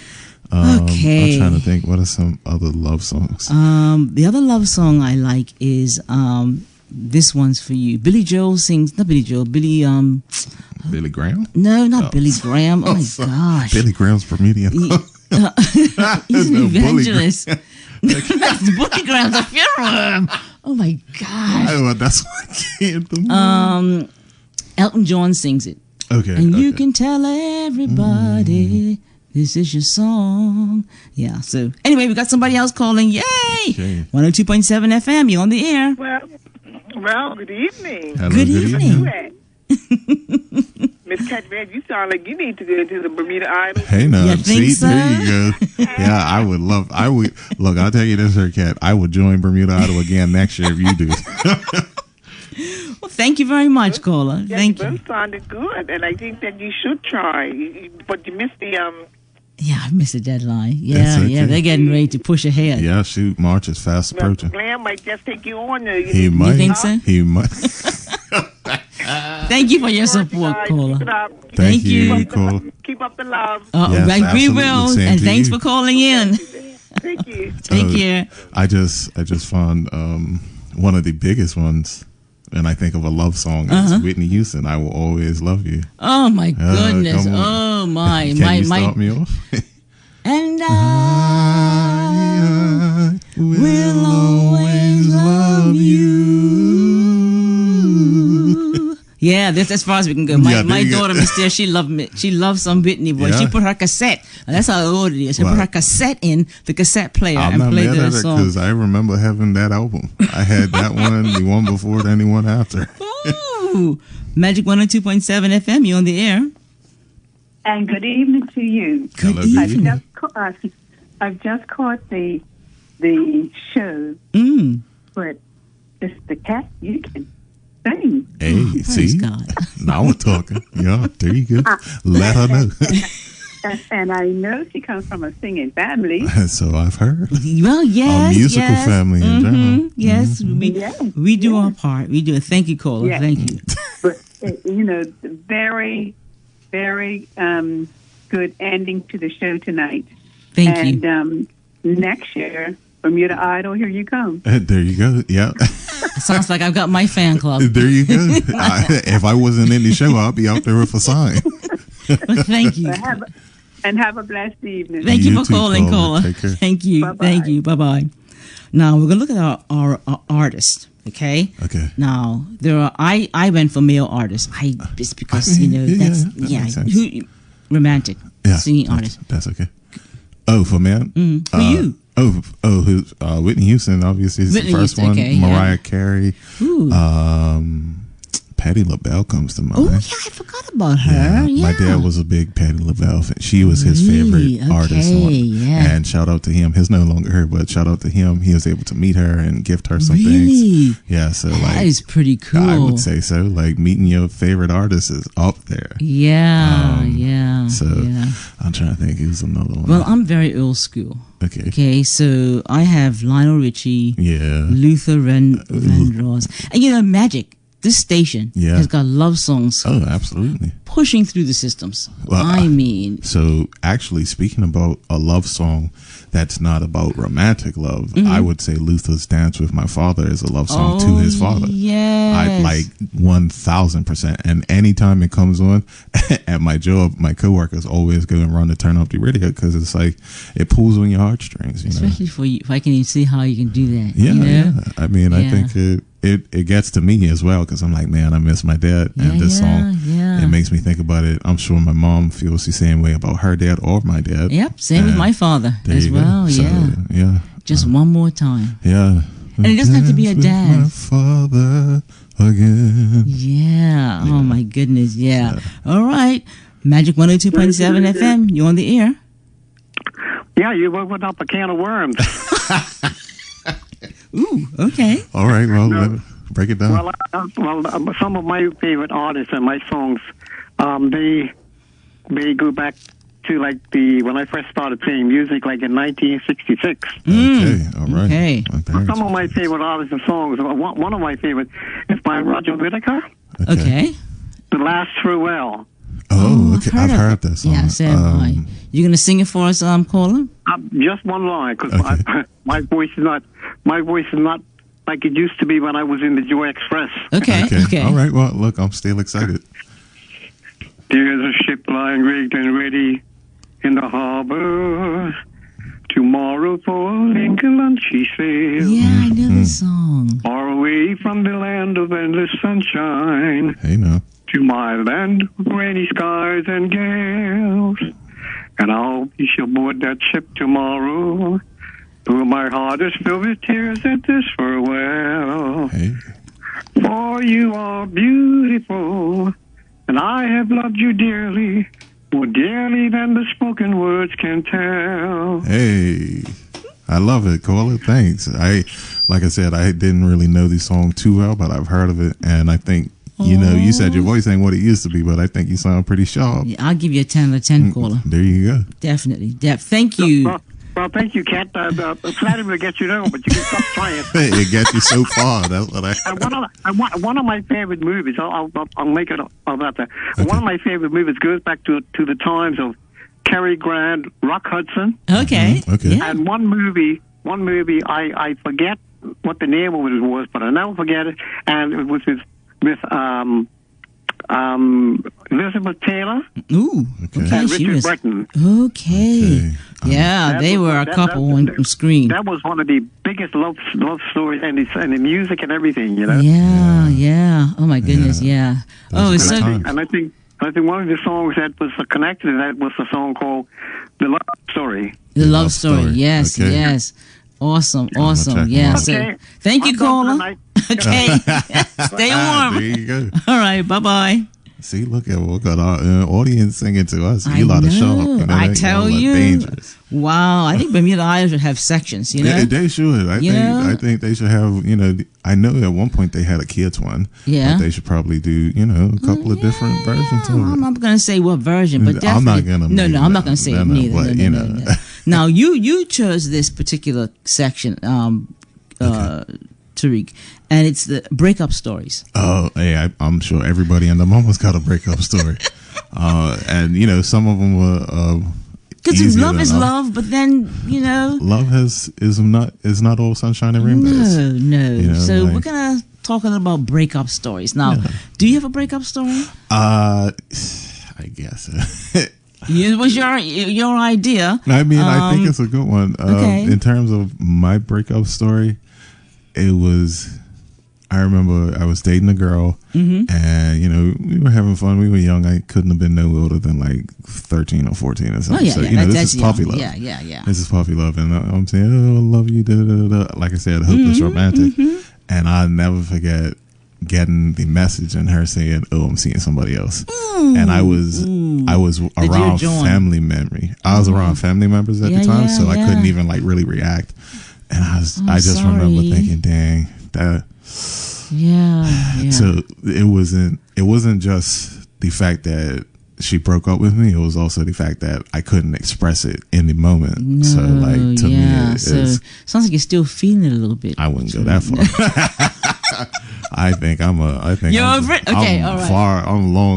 Okay. I'm trying to think. What are some other love songs? The other love song I like is this one's for you. Billy Joel sings. Not Billy Joel. Billy Graham? No, not Billy Graham. Oh my gosh. Billy Graham's Bermuda. He's an evangelist. That's Bully Graham's a funeral. Oh my gosh. That's what I can't. Elton John sings it. Okay. And you can tell everybody this is your song. Yeah. So anyway, we got somebody else calling. Yay! Okay. 102.7 FM. You're on the air. Well, good evening. Hello, good evening. Miss Cat Red, you sound like you need to go to the Bermuda Island. Hey, now, You think so? There you go. Yeah, I would. Look, I'll tell you this, her Cat. I would join Bermuda Idol again next year if you do. Well, thank you very much, caller. Yeah, Thank you you. both sounded good, and I think that you should try. But you missed the Yeah, I missed the deadline. That's okay. Yeah, they're getting ready to push ahead. Yeah, shoot, March is fast approaching. Glam might just take you on. He might. You think so? He might. Thank you for your support, caller. Thank you. you, caller. Keep up the love. Yes, Right, we absolutely. will. Same And to thanks you. for calling in. Thank you. Take care. I just found one of the biggest ones, and I think of a love song is Whitney Houston. I will always love you. Oh my goodness. come on. Oh my. Can you start me off? And I will always love you. Yeah, that's as far as we can go. My daughter, Miss Dear, she loves some Whitney boy. Yeah. She put her cassette. That's how old it is. She put her cassette in the cassette player I'm and not played mad the at it song. because I remember having that album. I had that one, the one before it, and the one after. Ooh, Magic 102.7 FM. You on the air? And good evening to you. Good Hello, good evening. I've just caught the show, but Mr. Cat, you can sing. Hey, Praise see? God. Now we're talking. Yeah, there you go. Let her know. And I know she comes from a singing family. So I've heard. Well, yes, A musical yes. family in general. Yes, Yes, we do our part. We do it. Thank you, caller. Yes. Thank you. But, very, very good ending to the show tonight. Thank you. And next year, Bermuda Idol, here you come. There you go. Yeah. Sounds like I've got my fan club. There you go. If I wasn't in the show, I'd be out there with a sign. But thank you. Have a blessed evening. Thank you You for too, calling, caller. caller. Take care. Thank you. Bye-bye. Thank you. Bye bye. Now we're gonna look at our artists. Okay. Okay. Now there are. I went for male artists. It's because that's that makes sense. romantic singing artist. That's okay. Oh, for man? For you. Whitney Houston, obviously, is Whitney the first Houston, one. okay, Mariah Carey. Ooh. Patti LaBelle comes to mind. Oh yeah, I forgot about her. Yeah. My dad was a big Patti LaBelle fan. She was his favorite Really? artist. Okay, yeah. And and shout out to him. He's no longer here, but shout out to him. He was able to meet her and gift her some Really? things. Yeah, so That is pretty cool. I would say so. Like meeting your favorite artist is up there. Yeah, So yeah. I'm trying to think. It was another one. Well, I'm very old school. Okay. Okay, so I have Lionel Richie, Yeah. Luther Vandross, and Magic. This station has got love songs Oh, absolutely. pushing through the systems. Well, I mean, So actually, speaking about a love song that's not about romantic love, I would say Luther's "Dance with My Father" is a love song to his father. Yes. I like 1,000%. And anytime it comes on at my job, my coworkers always go and run to turn up the radio because it's like it pulls on your heartstrings. You know? Especially for you, if I can see how you can do that. Yeah, you know? yeah. I mean, I Yeah. think it gets to me as well because I'm like, man, I miss my dad, and this song it makes me think about it. I'm sure my mom feels the same way about her dad or my dad. Yep, same with my father There as you go. well. So, yeah. Just one more time. Yeah. And it doesn't have to be a Dance with dad. my father again. Yeah. Oh my goodness. Yeah. All right. Magic 102.7 FM. You on the air? Yeah, you opened up a can of worms. Ooh. Okay. All right. Well, break it down. Some of my favorite artists and my songs, they go back to like when I first started playing music, like in 1966. Okay. All right. Okay. My parents- Some of my favorite artists and songs. One of my favorite is by Roger Whittaker. Okay. The Last Farewell. Oh, okay. I've of heard it. that song. Yeah, so have I. You gonna sing it for us, caller? Just one line, because Okay. my voice is not like it used to be when I was in the Joy Express. Okay. Okay. All right. Well, look, I'm still excited. There's a ship lying rigged and ready in the harbor. Tomorrow for England she sails. Yeah, I know this song. Far away from the land of endless sunshine. Hey, now. To my land of rainy skies and gales. And I'll be aboard that ship tomorrow. Though my heart is filled with tears at this farewell. Hey. For you are beautiful, and I have loved you dearly, more dearly than the spoken words can tell. Hey. I love it, caller. Thanks. Like I said, I didn't really know the song too well, but I've heard of it, and I think you said your voice ain't what it used to be, but I think you sound pretty sharp. Yeah, I'll give you a 10 out of 10, caller. There you go. Definitely. Thank you. Well, thank you, Kat. Flattery will get you there, but you can stop trying. It gets you so far. That's what I. One of my favorite movies. I'll make it about that. Okay. One of my favorite movies goes back to the times of Cary Grant, Rock Hudson, Okay. Okay. Yeah. and one movie. I forget what the name of it was, but I never forget it. And it was with Elizabeth Taylor Ooh. Okay. Okay. and She Richard was. Burton. Okay. Yeah, That they was- were a that- couple that- on screen. That was one of the biggest love stories, and the music and everything, you know. Yeah. Oh my goodness. Yeah. Oh, it's good so. time. And I think one of the songs that was connected to that was the song called "The Love Story." The love story. Yes. Okay. Yes. Awesome. check Awesome. them Yeah. out. So, Okay. thank you, I'm done for caller. tonight. Okay. Stay There warm. you go. All right. Bye bye. See, look at what got our audience singing to us. I You lot of sharp. know. You know, I they tell all are you. dangerous. Wow. I think Bermuda Isles should have sections. You know. Yeah, they should. You know? I think they should have. I know at one point they had a kids one. Yeah. But they should probably do. A couple of different versions of I'm it. not going to say what version, but I'm definitely. not gonna No, make I'm not that. going to say No, it no, neither. but, No. Now you chose this particular section, Tariq, and it's the breakup stories. Oh, hey, I'm sure everybody and their mama's got a breakup story. And some of them were. Because love than is others. love, but then Love is not all sunshine and rainbows. No. So like- we're gonna talk a little about breakup stories. Now, do you have a breakup story? I guess. It was your idea. I mean, I think it's a good one. Okay. In terms of my breakup story, it was. I remember I was dating a girl, and we were having fun. We were young. I couldn't have been no older than like 13 or 14 or Oh something. yeah, So yeah. this That's is puppy love. Yeah. This is puppy love, and I'm saying, "Oh, I love you." Da, da, da, da. Like I said, hopeless romantic, and I'll never forget getting the message and her saying, "Oh, I'm seeing somebody else," and I was around family memory. I was around family members at the time, so I couldn't even like really react. And I just remember thinking, "Dang, that." Yeah. So it wasn't just the fact that she broke up with me. It was also the fact that I couldn't express it in the moment. No, so like to me, sounds like you're still feeling it a little bit. I wouldn't go that far. I think I'm long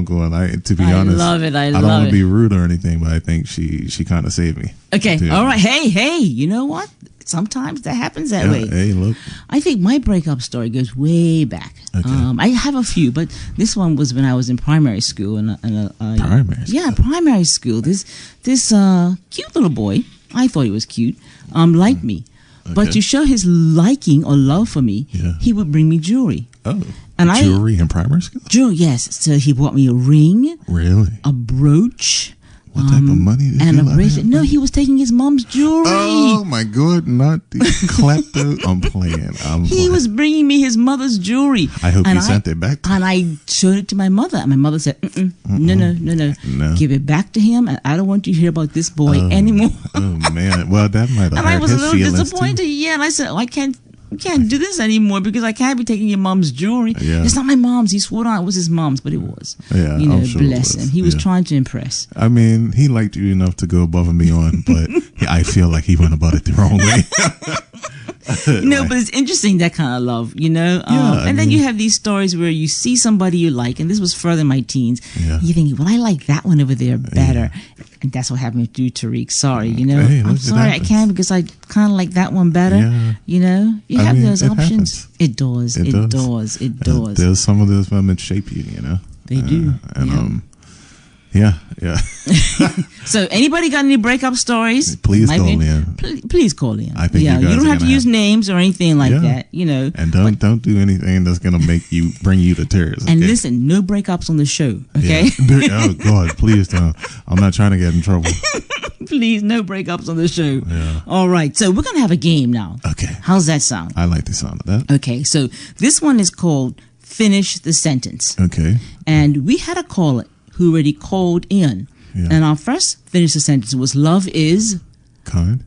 gone. To be honest, love it. I don't want to be rude or anything, but I think she kind of saved me. Okay, all right. Hey, you know what? Sometimes that happens that way. Hey, look. I think my breakup story goes way back. Okay. I have a few, but this one was when I was in primary school. Primary school? Yeah, primary school. This cute little boy, I thought he was cute, liked me. Okay. But to show his liking or love for me, he would bring me jewelry. Oh, and jewelry in primary school? Jewelry, yes. So he bought me a ring. Really? A brooch. What type of money did and you a bracelet? No, he was taking his mom's jewelry. Oh my God, not the klepto. I'm playing. He was bringing me his mother's jewelry. I hope you sent it back to him. And I showed it to my mother. And my mother said, no. Give it back to him. And I don't want you to hear about this boy anymore. Oh man. Well, that might have hurt his feelings. And I was a little disappointed. Yeah, and I said, I can't do this anymore because I can't be taking your mom's jewelry. Yeah. It's not my mom's. He swore on it was his mom's, but it was. Yeah, you know, sure bless him. He was trying to impress. I mean, he liked you enough to go above and beyond, but I feel like he went about it the wrong way. But it's interesting, that kind of love, you know. And then you have these stories where you see somebody you like, and this was further in my teens. Yeah. You think, well, I like that one over there better. Yeah. And that's what happened to Tariq. Sorry, you know. Hey, I'm sorry, I can't because I kind of like that one better. Yeah. You know, you have those options. Happens. It does. There's some of those women shape you, you know. They do. And yeah. So, anybody got any breakup stories? Please call in. Please call in. I think you don't have to use names or anything like that, you know. And don't do anything that's gonna bring you to tears. Okay? And listen, no breakups on the show, okay? Yeah. Oh God, please don't. I'm not trying to get in trouble. Please, no breakups on the show. Yeah. All right, so we're gonna have a game now. Okay. How's that sound? I like the sound of that. Okay, so this one is called Finish the Sentence. Okay. And we had a caller who already called in. Yeah. And our first finish the sentence was love is kind.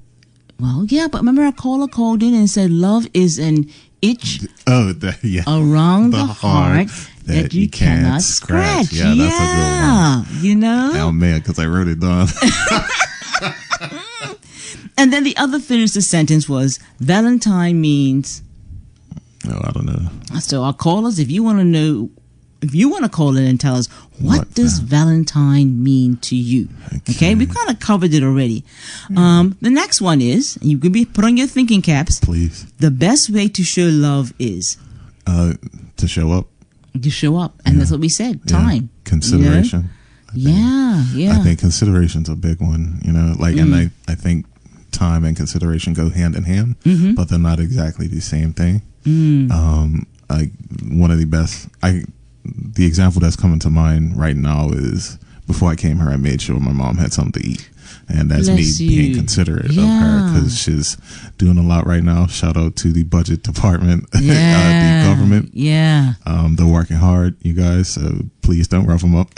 Well, yeah, but remember our caller called in and said love is an itch around the heart that you cannot scratch. Yeah, that's a good one. You know? Oh man, because I wrote it down. And then the other finish the sentence was Valentine means. Oh, I don't know. So our callers, if you want to call in and tell us what does Valentine mean to you, okay? We've kind of covered it already. The next one is, and you could be put on your thinking caps. Please. The best way to show love is to show up. To show up, and that's what we said. Time, consideration. You know? Yeah. I think consideration's a big one. You know, like, and I think time and consideration go hand in hand, but they're not exactly the same thing. Like one of the best. The example that's coming to mind right now is before I came here, I made sure my mom had something to eat. And that's me being considerate of her because she's doing a lot right now. Shout out to the budget department, the government. Yeah. They're working hard, you guys, so please don't rough them up.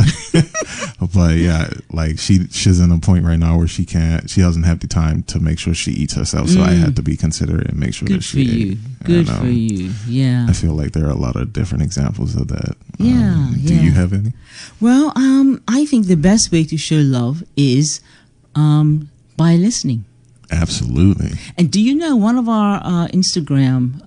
But yeah, like she's in a point right now where she doesn't have the time to make sure she eats herself. So I had to be considerate and make sure that she ate. Good for you. Yeah. I feel like there are a lot of different examples of that. Yeah. Do you have any? Well, I think the best way to show love is by listening. Absolutely. And do you know one of our Instagram,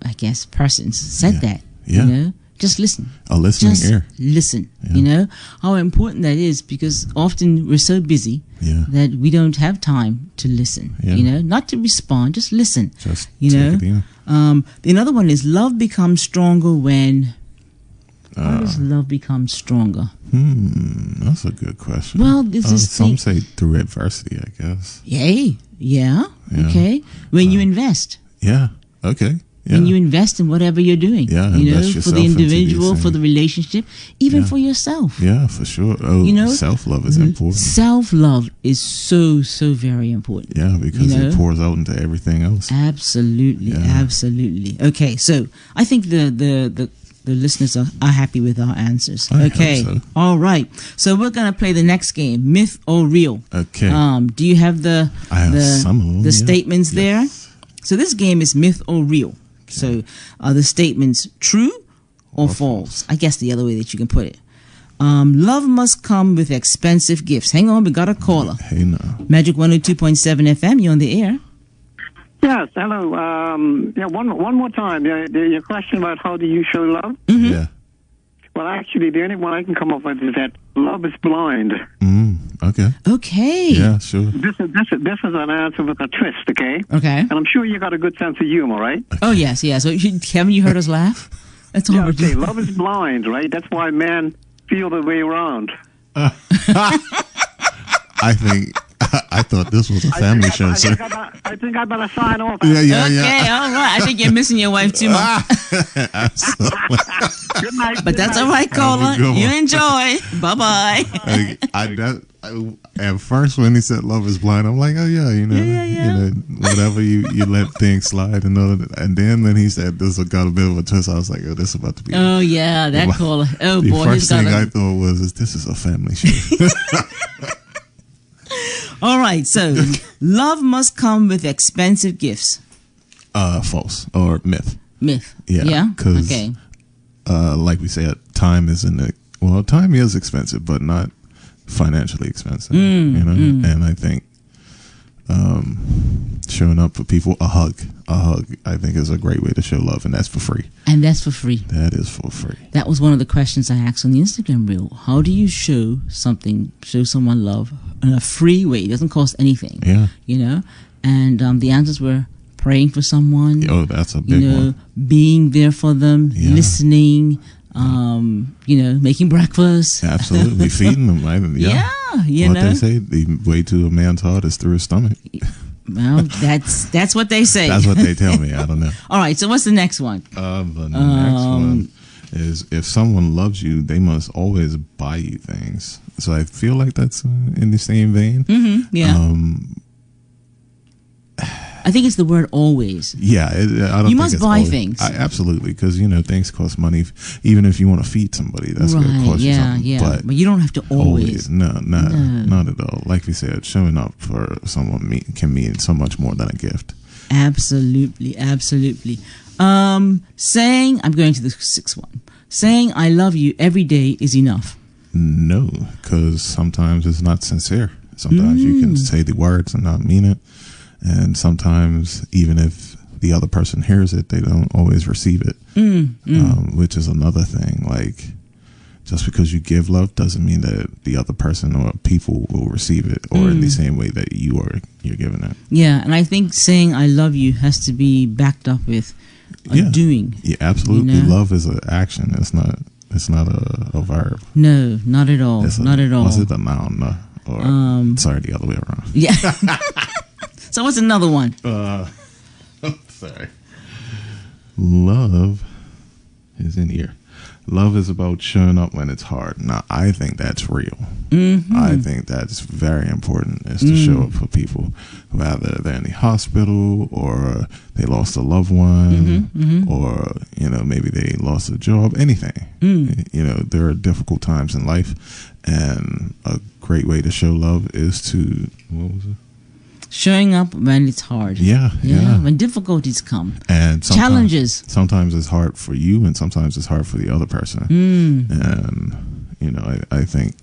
I guess, persons said that? Yeah. You know, just listen. A listening ear. Listen. Yeah. You know how important that is because often we're so busy that we don't have time to listen. Yeah. You know, not to respond, just listen. Just take it in. Another one is love becomes stronger when. How does love become stronger? That's a good question. Well, this is some say through adversity, I guess. Yeah. Okay. When you invest. Yeah. Okay. Yeah. When you invest in whatever you're doing. Yeah. You know, for the individual, for the relationship, even for yourself. Yeah, for sure. Oh, you know, self-love is important. Self-love is so very important. Yeah, because it pours out into everything else. Absolutely. Okay, so I think the the listeners are happy with our answers. I Okay. hope so. All right. So we're gonna play the next game, myth or real. Okay. Do you have the I have some of them, the yeah. statements there? Yes. So this game is myth or real. So are the statements true or false? I guess the other way that you can put it. Love must come with expensive gifts. Hang on, we got a caller. Hey, no. Magic 102.7 FM, you're on the air. Yes, hello. One more time. Your question about how do you show love? Yeah. Well, actually, the only one I can come up with is that love is blind. Okay. Okay. Yeah, sure. This is an answer with a twist, okay? Okay. And I'm sure you got a good sense of humor, right? Oh, yes, yeah. So, haven't you heard us laugh? That's all Yeah, we're okay. doing. Love is blind, right? That's why men feel the way around. I think I thought this was a family show, sir. I think I better sign off. Yeah, Okay, all right. I think you're missing your wife too much. Good night. But that's all right, caller. good You one. enjoy. Bye-bye. At first, when he said "love is blind," I'm like, "Oh yeah, you know, Yeah. you know, whatever you let things slide and all that." And then when he said this got a bit of a twist, I was like, "Oh, this is about to be." Oh, yeah, that caller. Oh, the boy. first He's got thing I a... thought was, "This is a family show." All right, so love must come with expensive gifts. False or myth? Myth. Yeah, Yeah? 'cause- Okay. Like we said, time time is expensive, but not financially expensive. You know, and I think showing up for people, a hug, I think is a great way to show love, and that's for free. And that's for free. That is for free. That was one of the questions I asked on the Instagram reel. How do you show someone love in a free way? It doesn't cost anything. Yeah. You know? And the answers were praying for someone. Oh, that's a big one. Being there for them, Yeah. listening, making breakfast. Absolutely, feeding them. Yeah, you what know. they say, the way to a man's heart is through his stomach. Well, that's what they say. That's what they tell me. I don't know. All right, so what's the next one? The next one is if someone loves you, they must always buy you things. So I feel like that's in the same vein. Yeah. I think it's the word always. Yeah, I don't. You think must it's buy always, things. Absolutely, because things cost money. Even if you want to feed somebody, that's going to cost you something. Yeah. But you don't have to always. not at all. Like we said, showing up for someone can mean so much more than a gift. Absolutely. Saying, I'm going to the sixth one. Saying I love you every day is enough. No, because sometimes it's not sincere. Sometimes you can say the words and not mean it. And sometimes, even if the other person hears it, they don't always receive it, which is another thing. Like, just because you give love doesn't mean that the other person or people will receive it or in the same way that you're giving it. Yeah, and I think saying I love you has to be backed up with a doing. Yeah, absolutely. You know? Love is an action. It's not a verb. No, not at all. Not at all. Was it a noun? No. Or, sorry, the other way around. Yeah. So what's another one? Sorry. Love is in here. Love is about showing up when it's hard. Now, I think that's real. I think that's very important, is to show up for people, whether they're in the hospital or they lost a loved one or, maybe they lost a job, anything. There are difficult times in life, and a great way to show love is to, what was it? Showing up when it's hard. Yeah. When difficulties come. And challenges. Sometimes it's hard for you, and sometimes it's hard for the other person. And I think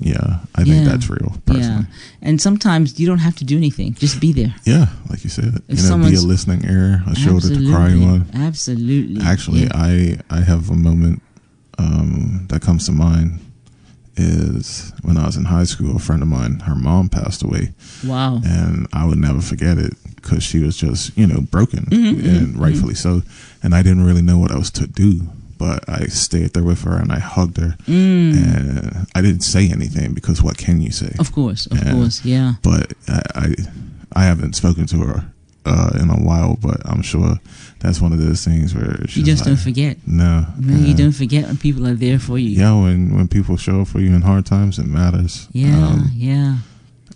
that's real. Personally. Yeah, and sometimes you don't have to do anything; just be there. Yeah, like you said, be a someone's- listening ear, a shoulder to cry on. Absolutely. Actually, Yeah. I have a moment that comes to mind. Is when I was in high school, a friend of mine, her mom passed away. Wow. And I would never forget it because she was just, broken, and rightfully so. And I didn't really know what else to do, but I stayed there with her and I hugged her. And I didn't say anything because what can you say? Of course, yeah. But I haven't spoken to her in a while, but I'm sure that's one of those things where You just don't forget. No. You don't forget when people are there for you. Yeah, when people show up for you in hard times, it matters. Yeah.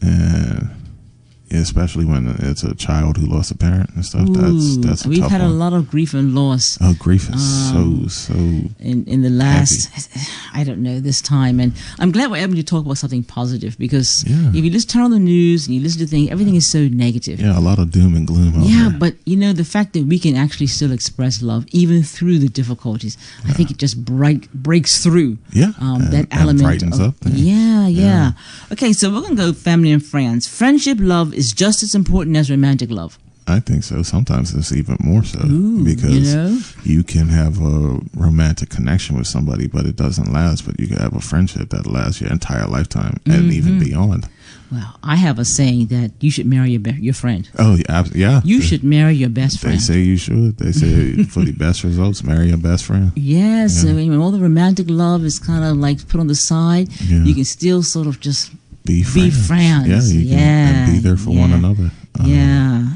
And especially when it's a child who lost a parent and stuff. That's a we've tough had a one. lot of grief and loss. Oh, grief is so in the last, I don't know, this time. And I'm glad we're able to talk about something positive, because if you just turn on the news and you listen to things, everything is so negative. Yeah, a lot of doom and gloom out there. But the fact that we can actually still express love even through the difficulties, I think it just breaks through that element. Brightens up things. Yeah. Okay, so we're going to go family and friends. Friendship love is just as important as romantic love. I think so. Sometimes it's even more so, because you can have a romantic connection with somebody, but it doesn't last. But you can have a friendship that lasts your entire lifetime and even beyond. Well, I have a saying that you should marry your friend. Oh, yeah. You should marry your best friend. They say you should. They say for the best results, marry your best friend. Yes. I mean, when all the romantic love is kind of like put on the side, you can still sort of just be friends. Yeah, you can be there for one another.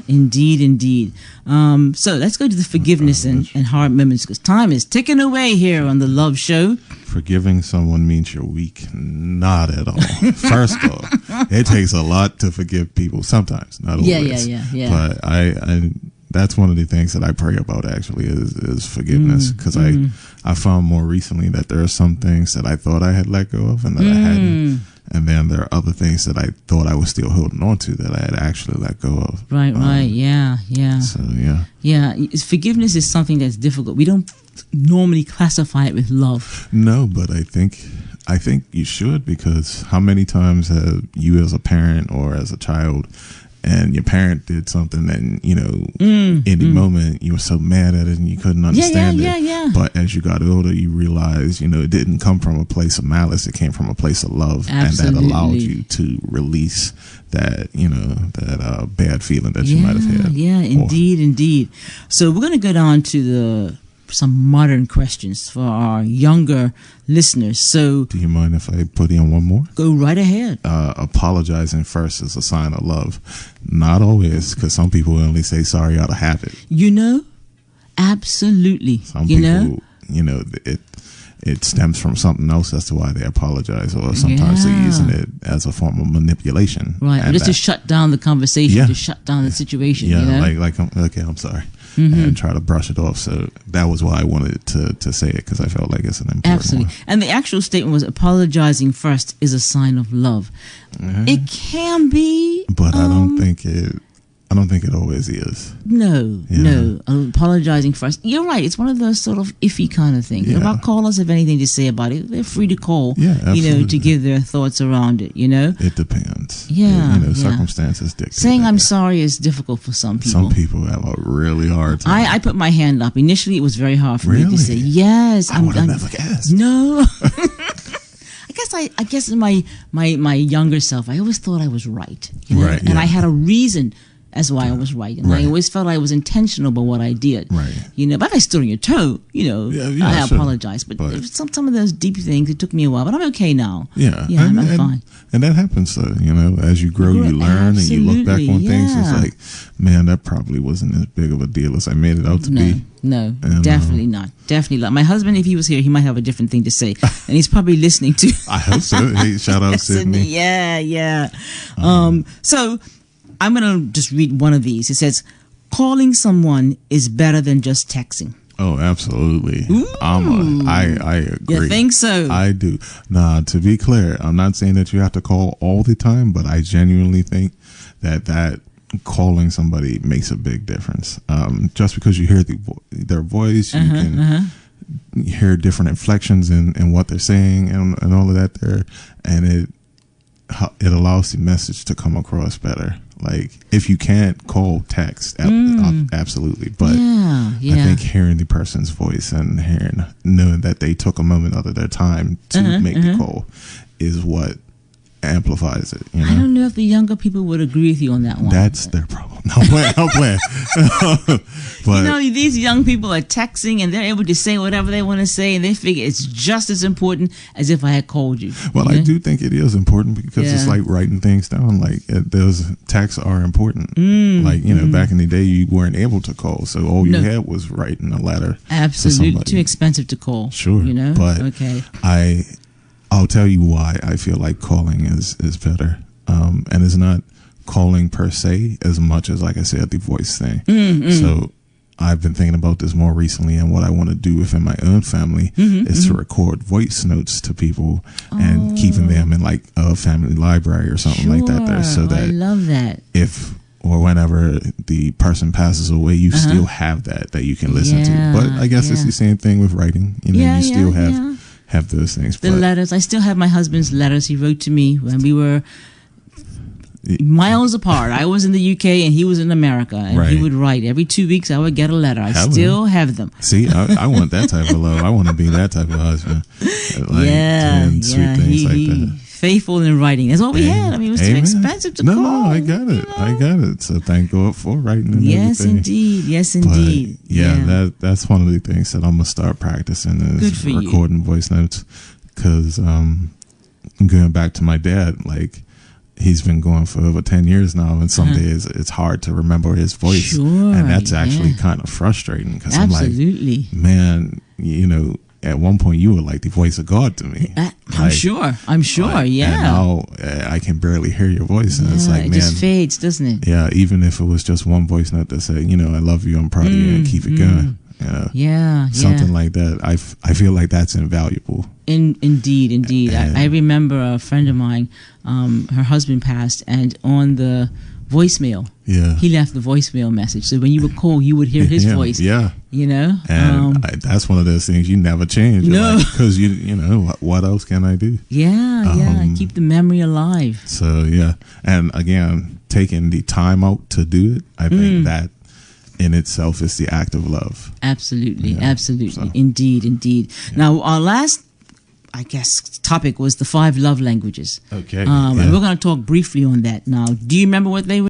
Indeed. So let's go to the forgiveness and hard moments, because time is ticking away here on the Love Show. Forgiving someone means you're weak. Not at all. First off, it takes a lot to forgive people. Sometimes, not always. Yeah. But I that's one of the things that I pray about, actually, is forgiveness, because I found more recently that there are some things that I thought I had let go of and that I hadn't. And then there are other things that I thought I was still holding on to that I had actually let go of. Right. Yeah. So, Forgiveness is something that's difficult. We don't normally classify it with love. No, but I think you should, because how many times have you as a parent or as a child, and your parent did something and, in the moment you were so mad at it and you couldn't understand it. But as you got older, you realized, it didn't come from a place of malice. It came from a place of love. Absolutely. And that allowed you to release that, that bad feeling that you might have had. Yeah, indeed. So we're going to go down to some modern questions for our younger listeners. So, do you mind if I put in one more? Go right ahead. Apologizing first is a sign of love. Not always, because some people only say sorry out of habit. Absolutely. Some people, it stems from something else as to why they apologize, or sometimes they're using it as a form of manipulation. Right, or just to shut down the conversation, to shut down the situation. I'm sorry. And try to brush it off. So that was why I wanted to say it, because I felt like it's an important one. And the actual statement was, apologizing first is a sign of love. It can be, but I don't think it always is. No. Apologizing first. You're right. It's one of those sort of iffy kind of things. If our callers have anything to say about it, they're free to call. To give their thoughts around it. It depends. Circumstances dictate. Saying I'm sorry is difficult for some people. Some people have a really hard time. I put my hand up. Initially, it was very hard for me to say yes. I would have never guessed. No. I guess in my younger self, I always thought I was right. Right. And I had a reason as why I was right. And I always felt I was intentional about what I did. Right. But if I stood on your toe, I apologize. But some of those deep things, it took me a while. But I'm okay now. Yeah. I'm fine. And that happens, as you grow, you learn, and you look back on things. It's like, man, that probably wasn't as big of a deal as I made it out to be. No, definitely not. Definitely not. My husband, if he was here, he might have a different thing to say. And he's probably listening to. I hope so. Hey, shout out Sydney. Yeah. So I'm going to just read one of these. It says, calling someone is better than just texting. Oh, absolutely. I agree. You think so? I do. Nah, to be clear, I'm not saying that you have to call all the time, but I genuinely think that calling somebody makes a big difference. Just because you hear their voice, you can hear different inflections in what they're saying and all of that there, and it allows the message to come across better. Like, if you can't call, text, absolutely. But I think hearing the person's voice and knowing that they took a moment out of their time to make the call is what amplifies it. I don't know if the younger people would agree with you on that one. That's their problem. No plan. But these young people are texting and they're able to say whatever they want to say, and they figure it's just as important as if I had called you. Well, I do think it is important, because it's like writing things down. Like, those texts are important. Back in the day, you weren't able to call, so all you had was writing a letter. Absolutely, too expensive to call. Sure, but I'll tell you why I feel like calling is better, and it's not calling per se as much as, like I said, the voice thing. So I've been thinking about this more recently, and what I want to do within my own family is to record voice notes to people and keeping them in like a family library or something like that there, so that I love that. if or whenever the person passes away, you still have that you can listen to. But I guess it's the same thing with writing. You know, you still have those things. The letters. I still have my husband's letters he wrote to me when we were miles apart. I was in the UK and he was in America, and he would write every 2 weeks. I would get a letter. I still have them. See, I want that type of love. I want to be that type of husband. Like, doing sweet things like that. Faithful in writing. That's all we had. I mean, it was too expensive to call. No, I got it. I got it. So thank God for writing and yes, everything. Indeed. Yes, indeed. But that's one of the things that I'm going to start practicing is recording voice notes. Because going back to my dad, like, he's been going for over 10 years now, and some days it's hard to remember his voice. And that's actually kind of frustrating, because I'm like, man, you know, at one point you were like the voice of God to me. I'm sure. Yeah. And now I can barely hear your voice, and it's like, man, it just fades, doesn't it? Yeah, even if it was just one voice note that said, you know, I love you, I'm proud of you, and keep it going. Something like that. I feel like that's invaluable. Indeed. I remember a friend of mine, her husband passed, and on the voicemail, he left the voicemail message. So when you would call, you would hear his voice. Yeah, you know, and that's one of those things you never change. No, because you know, what else can I do? Keep the memory alive. So and again, taking the time out to do it, I think that in itself is the act of love. Absolutely. So. Indeed. Now, our last, I guess, topic was the 5 love languages. Okay. And we're going to talk briefly on that now. Do you remember what they were?